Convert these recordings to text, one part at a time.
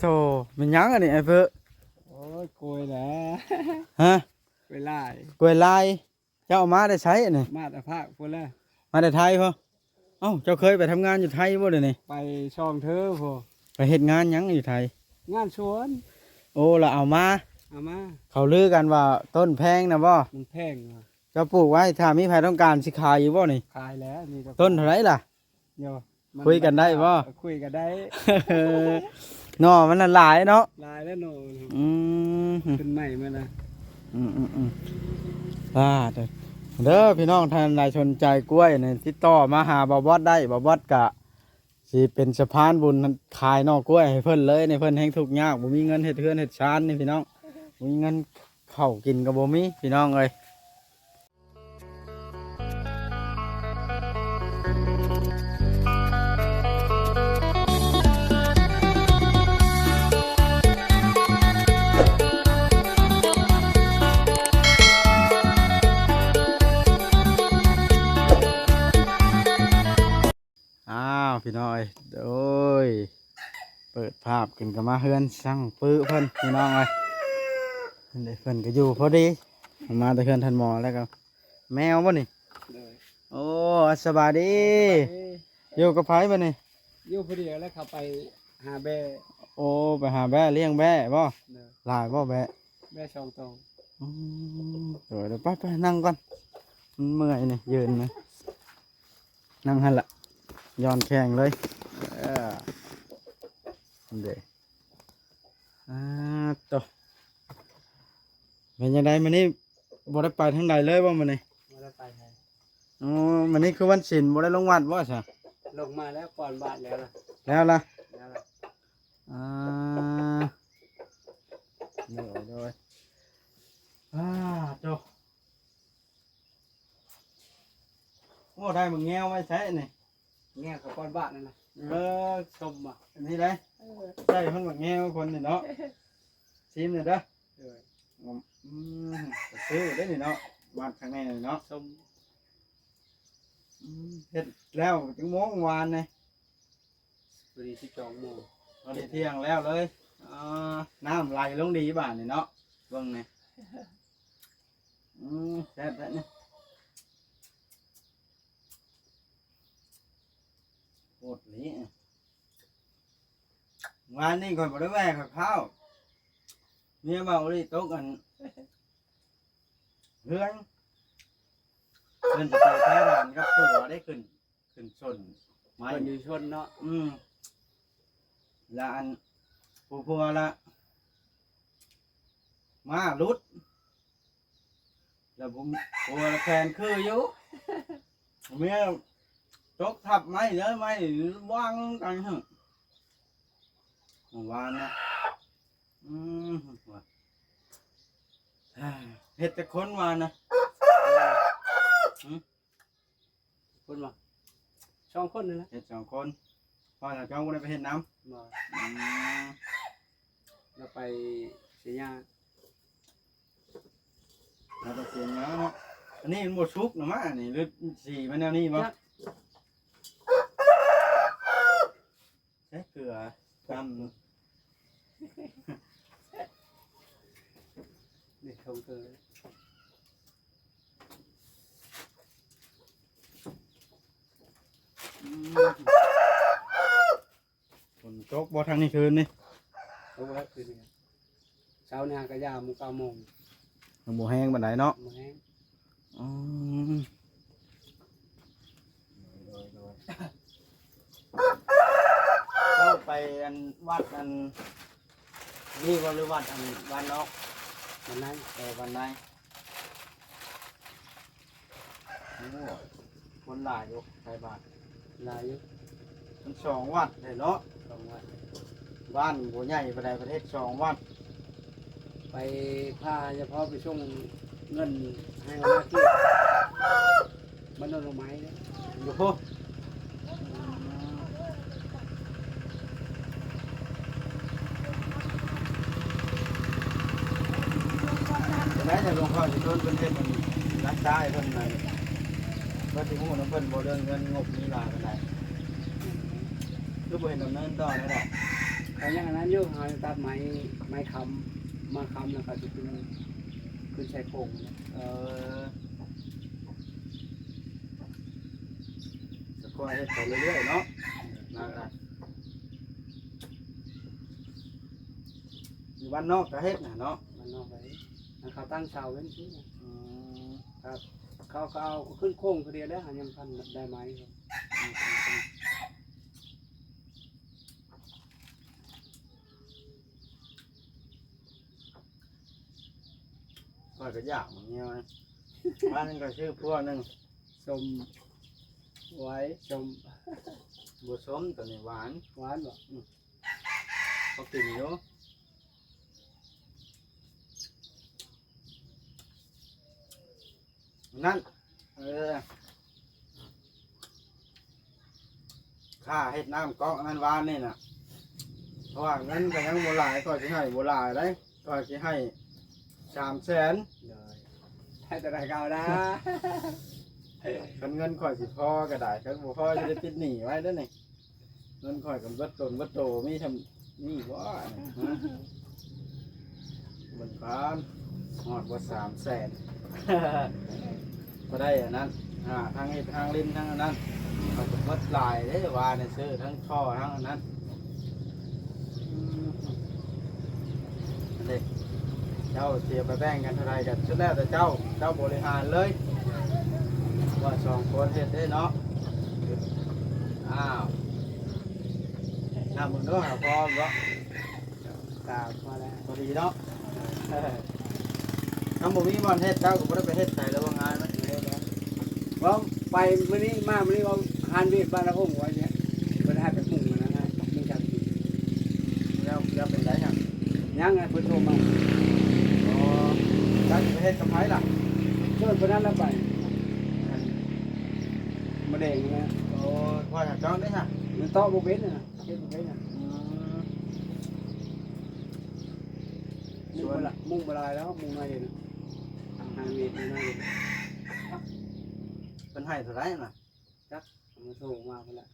โธ่มันยังอันนี้ไอ้เพิ่นโอ้ยกล้วยแหละ ฮะ กล้วยลาย กล้วยลายเจ้าเอามาได้ใช้อันนี้ มาแต่ภาคพุ่นแล้ว มาแต่ไทยพ่อเอ้าเจ้าเคยไปทำงานอยู่ไทยบ่เดี๋ยวนี้ ไปช่องเธอพอ ไปเฮ็ดงานหยังอยู่ไทย งานสวน โอ้เราเอามา เอามา เขาลือกันว่าต้นแพงนะบ่ มันแพงว่ะ เจ้าปลูกไว้ถ้ามีใครต้องการสิขายอยู่บ่นี่ ขายแล้วนี่ก็ ต้นเท่าไหร่ล่ะ เดี๋ยวมั คุยกันได้บ่ คุยกันได้ หน่อมันน่ะหลายเนาะ ลายแล้วโน อืม ขึ้นใหม่มานะ เด้อพี่น้องท่านใดสนใจกล้วยเนี่ยติดต่อมาหาบ่าวบอสได้บ่าวบอสกะสิเป็นสะพานบุญขายหน่อกล้วยให้เพิ่นเลยในเพิ่นแฮงทุกข์ยากบ่มีเงินเฮ็ดเฮือนเฮ็ดชานนี่พี่น้องบ่มีเงินเข้าวกินก็บ่มีพี่น้องเอ้ยอ้าวพี่น้องเอ้ยโอ้ยเปิดภาพขึ้นก็มาเฮือนสั่งปื้อเพิ่นพี่น้องเอ้ยเพิ่นก็อยู่พอดีมาแต่เฮือนท่านหมอแล้วก็แมวบ่นี่ เลย โอ้สบายดีอยู่กับไผบ่นี่ อยู่พอดีแล้วเขาไปหาแบ่ โอ้ไปหาแบะเลี้ยงแบะบ่ เลย หลายบ่แบะ แบ่ช่องตรง อืมเดี๋ยวไปนั่งก่อนมันเมื่อยนี่ยืนนะนั่งหั่นละย้อนแข้งเลยเดี๋ยวต่อเป็นยังไงมันนี่บ่ได้ไปทางใดเลยบ่มันนี่ มาแล้วไปไง อ๋อมันนี่คือวันศีลบ่ได้ลงวัดบ่ซะ ลงมาแล้วก่อนบาทแล้วล่ะ แล้วล่ะ แล้วล่ะ อ่าเดี๋ยวจบโอ้ได้มึงแงวไว้ใช้นี่ แง่กับก่อนบาทนั่นนะชมอ่ะ อันนี้ได้ใช่มันมึงแงวคนนี่เนาะชิมเลยเด้อ เลย ซื้อได้นี่เนาะวาดข้างในนี่เนาะ ชม เฮ็ดแล้วถึงโมงวานนี่ พอดี12 โมง ตอนเที่ยงแล้วเลยน้ำไหลลงดีบ้านนี่เนาะเบิ่งนี่แซ่บแล้วนี่โคตรหลีวานนี่ก่อนบ่ได้แวะข้าวเนี่ยเบาดิตกอันเฮือนเพิ่นจะไปแท้ร้านกับตัวได้ขึ้นชนไม้ มันอยู่ชนเนาะ ละอันผัวละมาลุดแล้วผมผัวละแขนคืออยู่เมียตกทับไม้เด้อไม้วางกันฮะวานนะเฮ็ดแต่คนวานนะ คนมาช่องคนนี่นะ เฮ็ดสองคนพ่อจะจ้องกูได้ไปเฮ็ดน้ำ มาเราไปเสียยา เราไปเสียงแล้วเนาะอันนี้มันหมดชุกหรือมั้งอันนี้หรือสีมันแนวนี้มั้งใช้เกลือทำ เด็กเขาเกิด ฝนตกบ่ทางนี้คืนนี่ เขาว่าคือเนี่ยเช้าเนี่ยก็ยามมุก9 โมง มันบ่แห้งปานใดเนาะ มาแห้ง ต้องไปอันวัดอันนี่ว่าหรือวัดอันวันนอก มันนั่ง วันใดโอ้คนหลายอยู่ใส่บาท ลายอยู่ มัน2 วัดเลยเนาะ 2 วัน บ้านบ่ใหญ่ปานใดประเทศ2 วัด ไปพาเฉพาะไปช่วงเงินให้เอามาที่มันโดนลงไม้เนี่ย อยู่พุไหนจะลงเข้าสิโดนเพิ่นเฮ็ดมันรักษาให้เพิ่นนั่นก็สิฮู้นำเพิ่นบ่เรื่องเงินงบนี้หลายปานใดคือบ่เห็นดำเนินต่อได้ดอก แต่ยังอันนั้นอยู่หาตัดไม้ค้ำมาค้ำแล้วก็จะขึ้นใช้โครงนะ จะคอยเฮ็ดไปเรื่อยๆเนาะนะครับอยู่บ้านนอกก็เฮ็ดน่ะเนาะ มันนอกไปแล้วเขาตั้งเสาไว้ที่นะ อืม ครับเขาก็เอาขึ้นโค้งคนเดียวแล้วหายังพันได้ไหมครับ ข้อยก็อยากเหมือนเงี้ยนะบ้านนึงก็ชื่อพวกนึง ชมไว้ชม บัวส้มตัวนี้หวาน หวานบ่ เขากินอยู่นั่นค่าเฮ็ดน้ำก๊อกอันนั้นหวานนี่น่ะเพราะว่าเงินก็ยังบ่หลายก็สิให้บ่หลายได้ก็สิให้300,000 เลยให้แต่ได้เก่านะ คันเงินข่อยสิพอก็ได้คันบ่พอจะได้ปิดหนี้ไว้เด้อนี่เงินข่อยก็เบิดตนเบิดโตมีทำนี่บ่นี่ฮะมันพานฮอดบ่300,000 บ่ได้อันนั้นทางเฮ็ดทางลิ้นทางอันนั้นเขาก็เบิดหลายเด้อว่าเนี่ยซื้อทั้งท่อทั้งอันนั้นอันนี้เจ้าเสียไปแบ่งกันเท่าไรกันชุดแล้วแต่เจ้าบริหารเลย ว่า2 คนเฮ็ดได้เนาะอ้าวมึงเนาะหาพร้อมเนาะ ตามมาแล้ว พอดีเนาะทำบ่มีบ่อนเฮ็ดเจ้าก็บ่ได้ไปเฮ็ดใส่แล้วว่างานมัน ว่าไปมื้อนี้มามื้อนี้ว่าหานเวียดบ้านละองค์ไว้เนี่ยเพิ่นให้ไปปรุงนะฮะมีจักกิน แล้วเป็นไรครับ ยังไงเพิ่นโทรมา อ๋อเจ้าสิไปเฮ็ดกับไผล่ะ เชิญเพิ่นนั้นแล้วไปมาแดงนะ โอ้ว่าจะจ้องได้ฮะ มันต่อบ่เป็นน่ะเฮ็ดบ่เป็นน่ะมุ่งบ่ลายแล้วมุ่งมาเด้นะหานเวียดนี่นะ เป็นให้เท่าไรน่ะ มันโทรมาเพิ่นละ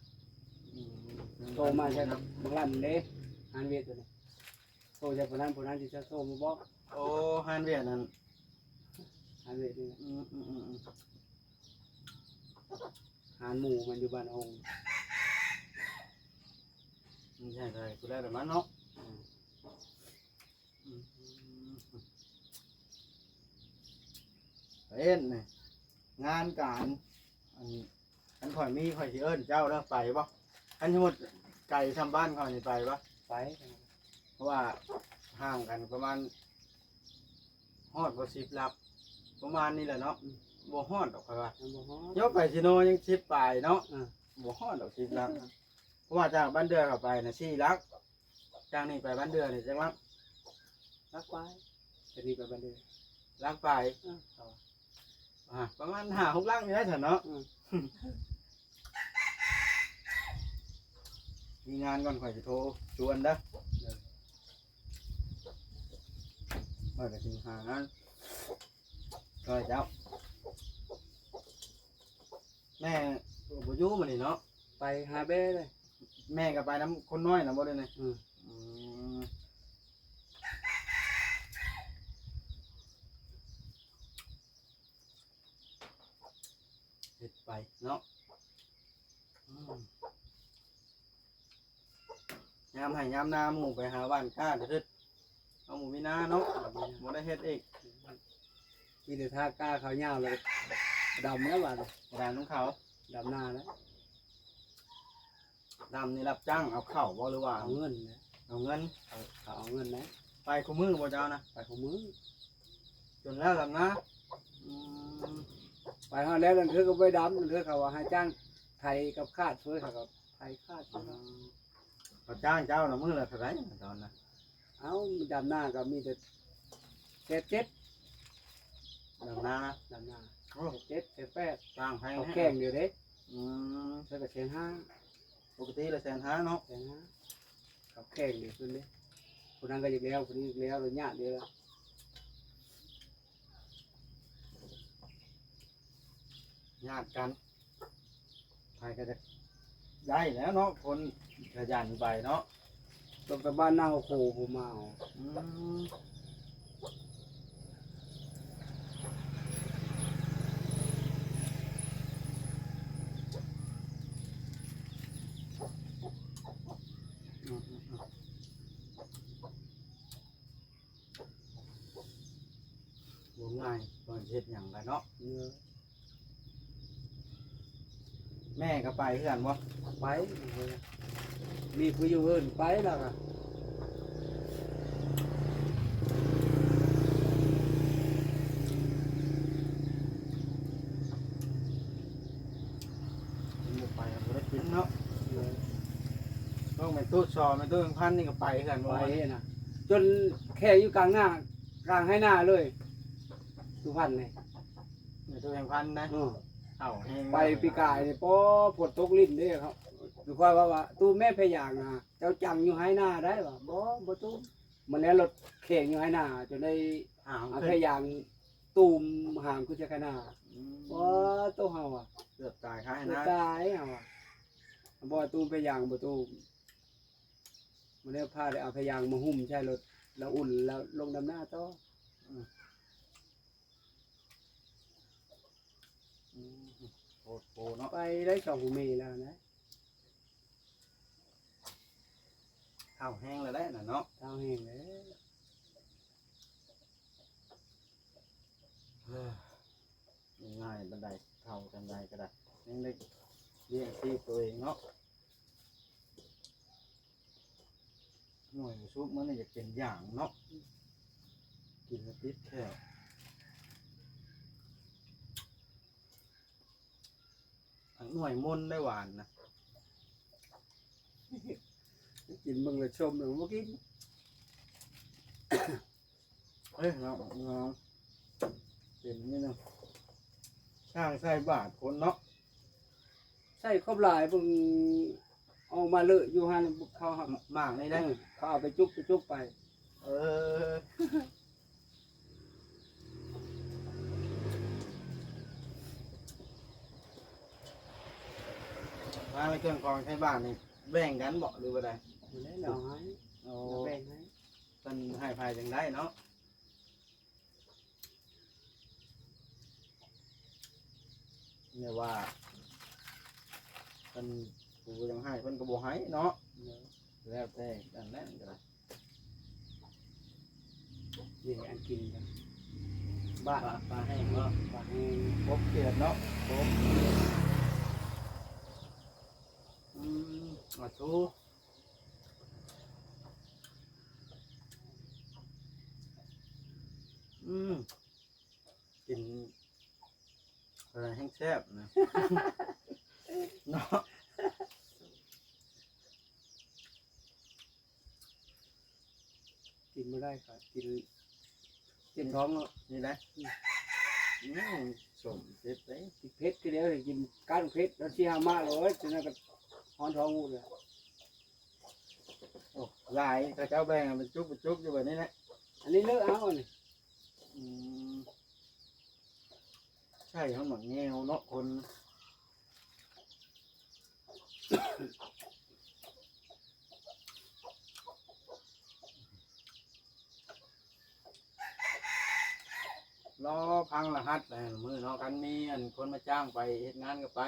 โทรมาใช่ครับบางร้านเด้หานเวียดตัวนี้โทรจากคนนั้นที่จะโทรมาบอก โอ้ฮันเวียดนั่น หานเวียดนี่นะ อืม หานหมู่มันอยู่บ้านองค์ ไม่ใช่เลยกูได้แต่มันเนาะเอ็นนี่งานการอันข่อยมีข่อยสิเอิ้นเจ้าแล้วไปบ่อันสมมุติไก่ทำบ้านข่อยนี่ไปบ่ ไป เพราะว่าห่างกันประมาณฮอดบ่10ลับประมาณนี้แหละเนาะบ่ฮอดดอกข่อยว่า มันบ่ฮอด ยกไปสิโนยัง10ปลายเนาะ อ่า บ่ฮอดดอก10ลักเพราะว่าจากบ้านเดือเข้าไปน่ะ4ลักจากนี้ไปบ้านเดือนี่จังว่า รักไปจะนี่ไปบ้านเด้อ ลักไปประมาณ5-6ลักนี่ได้ซั่นเนาะมีงานก่อนข่อยสิโทรชวนเด้อข่อยก็สิหางานข่อยเจ้าแม่บ่อยู่มื้อนี้เนาะ ไปหาเบ้เลย แม่ก็ไปน้ำคนน้อยน่ะบ่ได้นี่ อืม เฮ็ดไปเนาะยามให้ยามนาหมู่ไปหาบ้านก้าเด้อเอาหมู่มีนาเนาะบ่ได้เฮ็ดอีก มีแต่ท่ากล้าเขาเหย้าเลยดำแล้วบาด ร้านของเขา ดำหน้าแล้ว ดำนี่รับจ้างเอาเข้าวบ่หรือว่า เอาเงินนะ เอาเงิน เขาเอาเงินนะ ไปคู่มือบ่เจ้านะ ไปของมือ จนแล้วลำนะอืม ไปฮอดแล้วนั่นคือก็ไปดำนั่นคือเขาว่าให้จ้างไทยกับคาดช่วยเขากับไทยคาดช่วยเขา เขาจ้างเจ้าละมื้อละเท่าไหร่ตอนน่ะ เอาดำหน้าก็มีแต่เจ็ด ลำนา ดำหน้า โอ้ เจ็ดแปด จ้างให้ เขา ให้ แข่งเดียวเด้ อืม ใช้กับเชียงห้า ปกติละ150,000เนาะ เชียงห้าเขาแข่งเดียวคนนี้คนนั้นก็อีกแล้วคนนี้อีกแล้วเราญาติเดียวแล้ว ญาติกันใครก็จะได้แล้วเนาะคนขยันไปเนาะ ต้องไปบ้านหน้าโคผมมาเอา อืมอืมอืมอืมบ่ง่ายตอนเฮ็ดหยังกันเนาะ เนื้อ แม่ก็ไปเพื่อนบ่ ไปมีผู้อยู่เอิ้นไปแล้วก็ บ่ไปก็บ่ได้กินเนาะ เนื้อ ต้องไปตู้ซอไปตู้พันนี่ก็ไปเพื่อนบ่ ไปนะจนแค่อยู่กลางหน้ากลางให้หน้าเลยสุพรรณนี่ ในตู้แห่งพันนะ อือ เอ้าแฮง ไปปีกายนี่ปอปวดตกลิ้นเด้ครับดูค่อยว่าตู้แม่พยางนะเจ้าจังอยู่ให้หน้าได้บ่บ่ตู้มันแล้วรถเข่งอยู่ให้หน้าจนได้ อ้าว เอา ขึ้ พ น ยางตูมห่างกูจะขนาด อืม บ่ตู้เฮาอ่ะ เกือบตายค่าย บ่ นะ ตายเฮาอ่ะบ่ตูมพยางบ่ตูมมันได้พาได้เอาพยางมาหุ้มใช่รถแล้วอุ่นแล้วลงดำหน้าต่อ อืมโคตรโพเนาะ ไปได้2เมแล้วนะ เอ้าแห้งแล้วได้น่ะเนาะ เท้าแห้งแล้ว เฮ้ยง่ายบันไดเท่ากันไดก็ได้ยังได้เลี้ยงชีพตัวเองเนาะหน่วยซุปมันนี่จะเป็นอย่างเนาะกินแล้วติดแค่อันหน่วยมนต์ได้หวานนะ กินมึงและชมแล้วบ่กิน เฮ้ยเราเป็นนี่เนาะช่างใส่บาทคนเนาะ ใช่ครบหลายเพิ่งออกมาเลอะอยู่หั่นเขาหับ มากนี่ได้ เขาเอาไปจุ๊บไป เออมาในเครื่องกรองใช้บ้านนี่แบ่งกันบอกหรือว่าได อยู่แล้วเราให้ โอ้ เราแบ่งให้ เป็นให้ภายจังได้เนาะเนี่ยว่าเป็นกูยังให้เป็นกระบอกให้เนาะ เดี๋ยว แล้วแต่อันนั้นก็ได้ นี่อันกินกัน ป บ้า ลาแห้งเนาะ ปลาแห้ง ครบเกียรติเนาะครบมาชูกินอะไรแห้งแซ่บนะ เนาะ กินไม่ได้ค่ะกินท้องเนาะ นี่นะสมเจ็บเลย กินเผ็ดก็เดียวเลยกินก้านเผ็ดแล้วชี้หามาเลยจนนั้นก็ฮ้อนท้องหมดเลย โอ้ลายถ้าเจ้าแบ่งเป็นจุกอยู่แบบนี้แหละ อันนี้เลอะเอาเนี่ย อืมใช่เขาหมักแงวเนาะคนรอพังรหัสแต่มือเนาะกันมีอันคนมาจ้างไปเฮ็ดงานก็ไป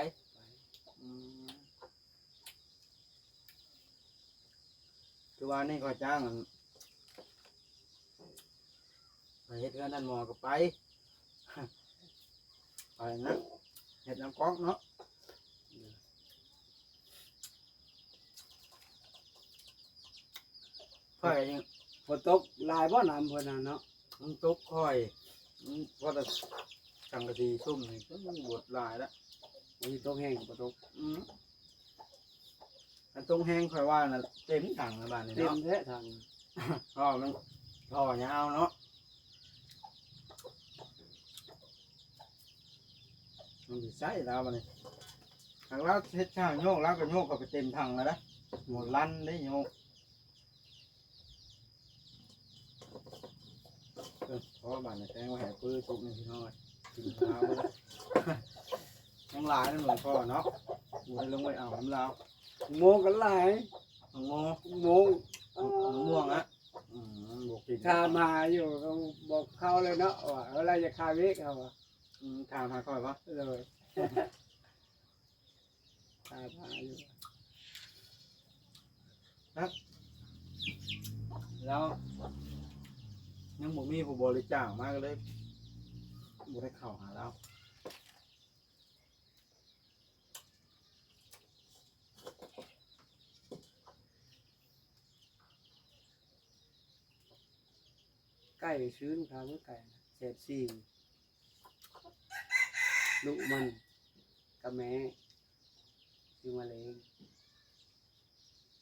อืมคือว่านี่ก็จ้างอันไปเฮ็ดงานนั่นหมอก็ไป ไปนะเฮ็ดน้ำก๊อกเนาะค่อยยัง ฝนตกลายบ่น้ำเพิ่นน่ะเนาะ มันตกค่อยมันว่าแต่สังกะสีซุ่มนี่ก็มันบวดหลายแล้ว มันสิตกแห้งบ่ตก อันตรงแห้งค่อยว่าน่ะเต็มถังในบ้านนี่ เต็ม เนาะ แท้ทาง ท่อมันท่อยาวเนาะมันสิใส่แล้วบัดนี้ทางเราเฮ็ดช่างโยกแล้วก็โยกเข้าไปเต็มถังแล้วนะหมดลั่นได้โยกเพราะว่าบ้านนี่แทงไว้ให้ปื้อสุกนี่พี่น้อยกินข้าวเลยน้ำลายนั่นเหมือนพ่อเนาะบ่ได้ลงไปเอาน้ำลาว โมงกันหลาย น้องโม โมง น้อง ม่วงอะบวกกิน ถามหาอยู่เขาบอกเขาเลยเนาะว่าอะไรจะคาเวกเขาว่า ถามหาค่อยปะ เลยถามหาอยู่ แล้วยังบ่มีผู้บริจาคมากเลยบ่ได้เข้าหาแล้ว ไก่ชื้นครับเมื่อไก่เศษซีลูกมันกับแม่ซื้อมาเลี้ยง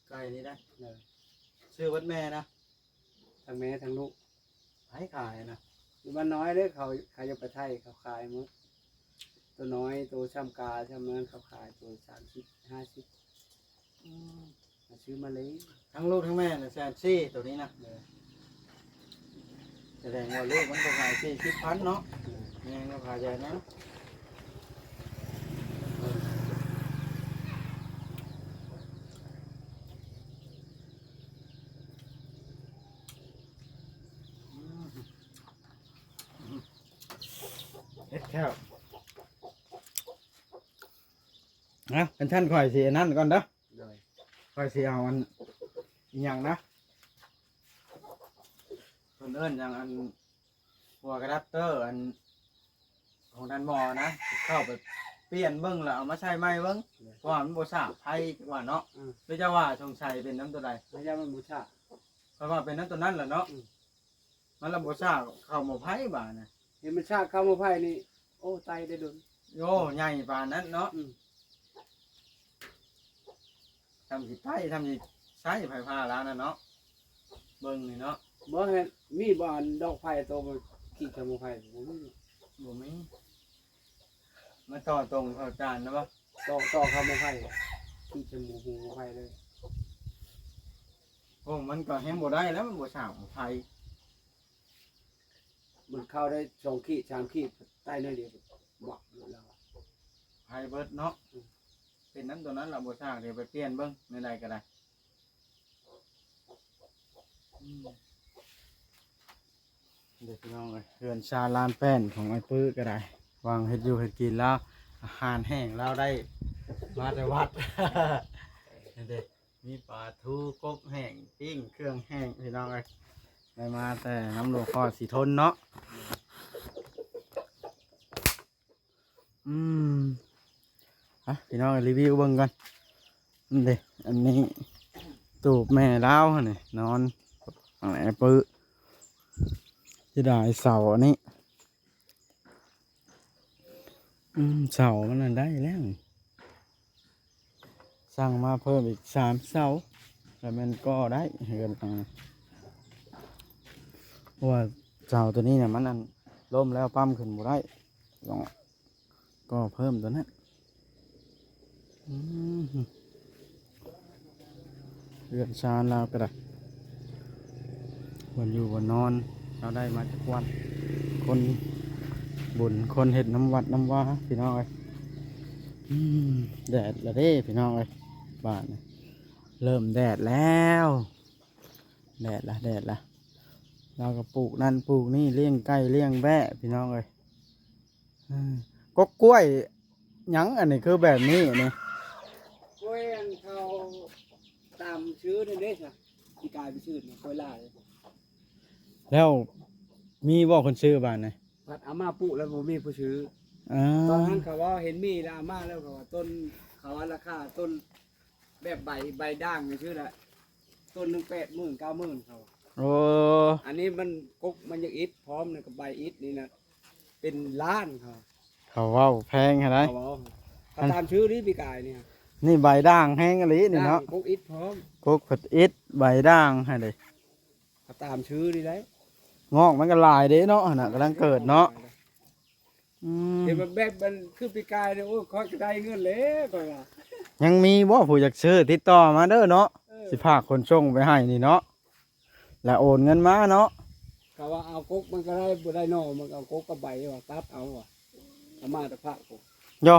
ไก่นี่ได้ เลย ชื่อวัดแม่นะ ทั้งแม่ทั้งลูก ให้ขายนะ อยู่บ้านน้อยเลยเขาจะไปไทยเขาขายมั้งตัวน้อยตัวช่ำกาช่ำนั้นเขาขายตัว30-50มาซื้อมาเลี้ยง ทั้งลูกทั้งแม่นะแซนซี่ตัวนี้นะ เลย แสดงว่าลูกมันก็ขาย40,000เนาะแม่ก็ขายใหญ่นะเฮ็ดแค่นะเป็นท่านข่อยสิอันนั่นก่อนเด้อ เลย ข่อยสิเอาอันอีหยังนะเพิ่นเอิ้นอย่างอันหัวกระดับเตอร์อันของท่านหมอนะเข้าไปเปลี่ยนเบิ่งแล้วเอามาใช้ใหม่เบิ่งเพราะว่ามันบ่ทราบไผว่าเนาะหรือจะว่าสงสัยเป็นน้ำตัวใด ไม่ใช่มันบูชา เพราะว่าเป็นน้ำตัวนั้นแหละเนาะมันระบ่ทราบเข้ามาไผบ่านะ เห็นมันชาเข้ามาไพ่นี่โอ้ไตได้ดุน โยใหญ่ปานนั้นเนาะทำสิไผทำสิใช้ไผพาแล้วนะเนาะเบิ่งนี่เนาะ บ่เห็นมีบ่อนดอกไผ่โตมาขี่เข้ามาไพ่บ่มี บ่มีมาต่อตรงเข้าจานนะบ่ ต่อเข้ามาไพ่ขี่จมูกหูมาไพ่เลย โอ้มันก็แฮงบ่ได้แล้วมันบ่ทราบไผ มันเข้าได้2 ขีด 3 ขีดใต้น้อยเดียวบอกแล้ว ไผเบิดเนาะเป็นน้ำตัวนั้นเราบ่ทราบเดี๋ยวไปเปลี่ยนเบิ่งในใดก็ได้เด็กน้องเลยเรือนชาลานแป้นของไอ้ปื้อก็ได้วางเฮ็ดอยู่เฮ็ดกินแล้วอาหารแห้งเราได้มาแต่วัด นี่เด็กมีปลาทูกบแห้งปิ้งเครื่องแห้งพี่น้องเลยได้มาแต่น้ำหลวงพ่อสีทนเนาะพี่น้องรีวิวเบิ่งกันนี่เด็กอันนี้ตูบแม่เล้าวนี่นอนอะไรปื้อที่ได้เสาอันนี้เสามันน่ะได้แล้วสั่งมาเพิ่มอีก3 เสาแล้วมันก็ได้เฮือนเพราะว่าเสาตัวนี้เนี่ยมันนั่นล้มแล้วปั๊มขึ้นบ่ได้ต้องก็เพิ่มตัวนั้นเรือนชานเราก็ได้วันอยู่วันนอนเราได้มาจากวันคนบุญคนเห็ดน้ำวัดน้ำว่าพี่น้องเอ้ยแดดละเด้พี่น้องเอ้ยบ้านนี่เริ่มแดดแล้วแดดละเราก็ปลูกนั่นปลูกนี่เลี้ยงไก่เลี้ยงแบะพี่น้องเอ้ยก็กล้วยหยังอันนี้คือแบบนี้นี่ กล้วยอันเขาตามชื่อนี่เด้จ้ะที่กลายเป็นชื่อนี่กล้วยลาย แล้วมีบอกคนซื้อบ้านไหน ผัดอาม่าปลูกแล้วบ่มีผู้ซื้อ อ่า ตอนนั้นเขาว่าเห็นมีแล้วอาม่าแล้วเขาว่าต้นเขาว่าราคาต้นแบบใบด่างนี่ชื่อละต้นหนึง80,000 90,000เขาว่า โอ้ อันนี้มันกกมันยังอิฐพร้อมนะกับใบอิฐนี่นะเป็นล้านเขา เขาเว่าแพงขนาด เขาว่าเขาตามชื่อนี่พี่กายเนี่ย นี่ใบด่างแห้งอะไรนี่เนาะ กกอิฐพร้อม กกผัดอิดใบด่างให้เลย เขาตามชื่อนี่ได้ งอกมันก็ลายเด้เนาะน่ะกำลังเกิดเนาะ เดี๋ยวมันแบบมันคือปีกายเนี่ยโอ้ยคอยจะได้เงินเลยก่อนว่า ยังมีบ่ผู้อยากซื้อติดต่อมาเด้อเนาะสิพาคนส่งไปให้นี่เนาะแล้วโอนเงินมาเนาะ เขาว่าเอากกมันก็ได้บ่ได้นอมันเอากกกับใบว่าตัดเอาว่ะเอามาแต่พระกู โย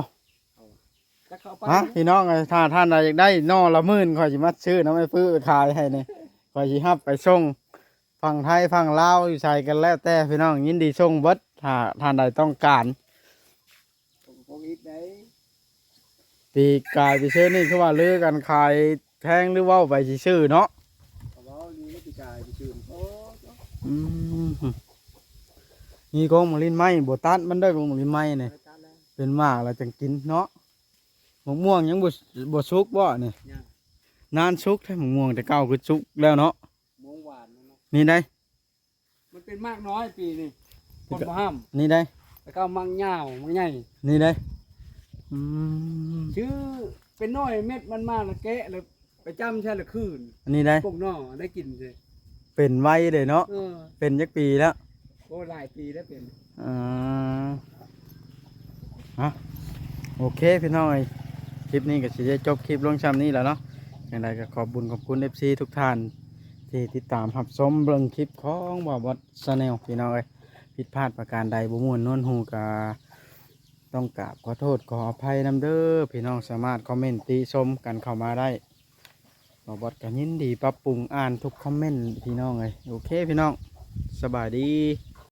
ถ้าเขาไป ฮะพี่น้องถ้าท่านใดอยากได้นอละ10,000ข่อยสิมาซื้อน้ำไอ้ฟื้อขายให้นี่ ก็สิฮับไปส่งฝั่งไทยฝั่งลาวอยู่ใส่กันแล้วแต่พี่น้องยินดีส่งเบิดถ้าท่านใดต้องการ พวกอีกได้ ปีกายไปซื้อนี่คือว่าลือกันขายแพงหรือเว่าไปสิซื้อเนาะ เขาบอกนี่ไม่ติดใจไปชื่นโอ้จ้ะ อืมมีกองมะลินไหมบ่ตัดมันได้กองมะลินไหมนี่ ไปตัดแล้ว เป็นมากแล้วจังกินเนาะมะม่วงยังบ่สุกบ่นี่ เนี่ย นานสุกแท้มะม่วงแต่เก่าคือสุกแล้วเนาะ มงหวานนะเนาะ นี่ได้ มันเป็นมากน้อยปีนี่คนมาห้าม นี่ได้ แล้วก็มังเหย้ามังใหญ่ นี่ได้อืม ชื่อเป็นน้อยเม็ดมันมากแล้วแกะแล้วไปจำใช่ละคืน อันนี้ได้ พวกน้อได้กินเลย เป็นไว้เลยเนาะ เออ เป็นจักปีแล้ว โอ้หลายปีแล้วเป็น อ่าฮะโอเคพี่น้องเอ้ยคลิปนี้ก็สิได้จบคลิปลงซ้ำนี้แล้วเนาะอย่างไรก็ขอบคุณ FC ทุกท่านที่ติดตามรับชมเบิ่งคลิปของบ่าวบอสชาแนลพี่น้องเอ้ยผิดพลาดประการใดบ่ม่วนนวลหูกาต้องกราบขอโทษขออภัยนำเด้อพี่น้องสามารถคอมเมนต์ติชมกันเข้ามาได้บ่าวบอสก็ยินดีปรับปรุงอ่านทุกคอมเมนต์พี่น้องเอ้ยโอเคพี่น้องสบายดี